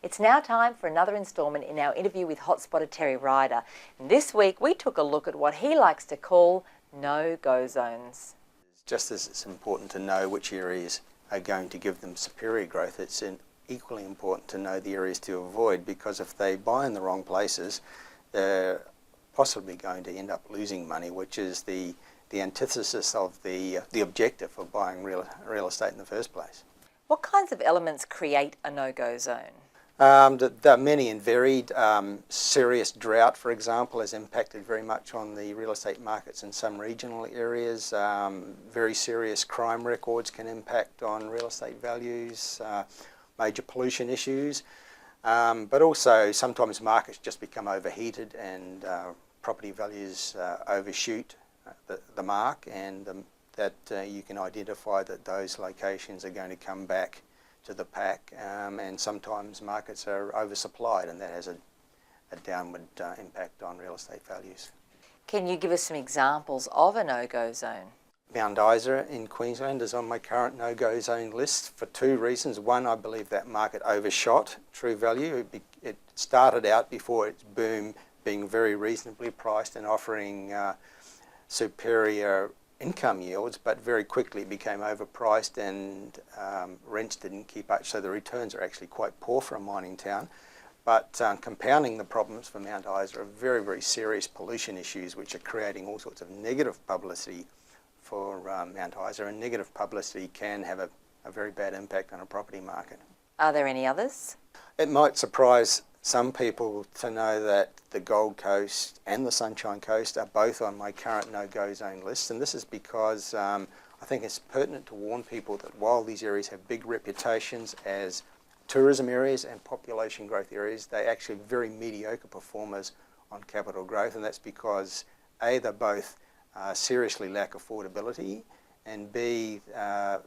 It's now time for another instalment in our interview with Hotspotted Terry Ryder. And this week we took a look at what he likes to call no-go zones. Just as it's important to know which areas are going to give them superior growth, it's equally important to know the areas to avoid, because if they buy in the wrong places, they're possibly going to end up losing money, which is the antithesis of the objective of buying real estate in the first place. What kinds of elements create a no-go zone? There are many and varied. Serious drought, for example, has impacted very much on the real estate markets in some regional areas. Very serious crime records can impact on real estate values, major pollution issues, but also sometimes markets just become overheated and property values overshoot the mark, and that you can identify that those locations are going to come back to the pack, and sometimes markets are oversupplied, and that has a downward impact on real estate values. Can you give us some examples of a no-go zone? Mount Isa in Queensland is on my current no-go zone list for two reasons. One, I believe that market overshot true value. It started out before its boom being very reasonably priced and offering superior income yields, but very quickly became overpriced, and rents didn't keep up, so the returns are actually quite poor for a mining town. But compounding the problems for Mount Isa are very, very serious pollution issues, which are creating all sorts of negative publicity for Mount Isa, and negative publicity can have a very bad impact on a property market. Are there any others? It might surprise some people to know that the Gold Coast and the Sunshine Coast are both on my current no-go zone list, and this is because I think it's pertinent to warn people that while these areas have big reputations as tourism areas and population growth areas, they're actually very mediocre performers on capital growth, and that's because A, they both seriously lack affordability, and B,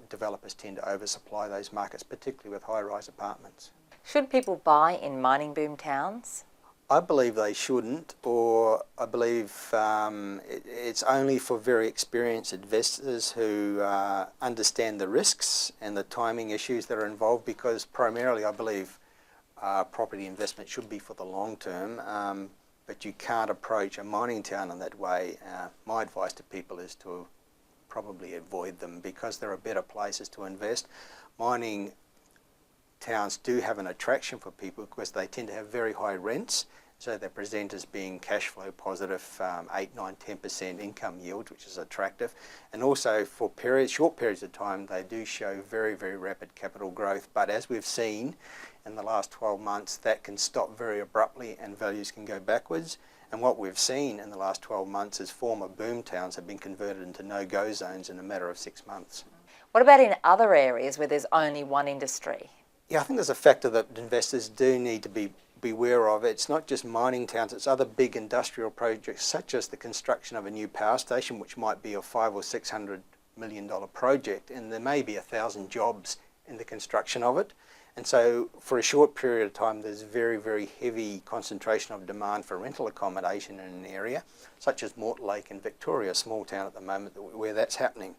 developers tend to oversupply those markets, particularly with high-rise apartments. Should people buy in mining boom towns? I believe they shouldn't, or I believe it's only for very experienced investors who understand the risks and the timing issues that are involved, because primarily I believe property investment should be for the long term, but you can't approach a mining town in that way. My advice to people is to probably avoid them, because there are better places to invest. Mining towns do have an attraction for people because they tend to have very high rents, so they present as being cash flow positive, 8, 9, 10% income yield, which is attractive. And also for short periods of time, they do show very, very rapid capital growth. But as we've seen in the last 12 months, that can stop very abruptly and values can go backwards. And what we've seen in the last 12 months is former boom towns have been converted into no-go zones in a matter of 6 months. What about in other areas where there's only one industry? Yeah, I think there's a factor that investors do need to be aware of. It's not just mining towns, it's other big industrial projects, such as the construction of a new power station, which might be a $500 or $600 million project, and there may be 1,000 jobs in the construction of it. And so for a short period of time, there's very, very heavy concentration of demand for rental accommodation in an area, such as Mortlake in Victoria, a small town at the moment where that's happening.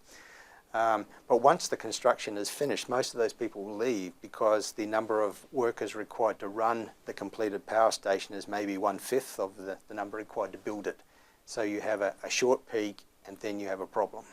But once the construction is finished, most of those people will leave, because the number of workers required to run the completed power station is maybe 1/5 of the number required to build it. So you have a short peak, and then you have a problem.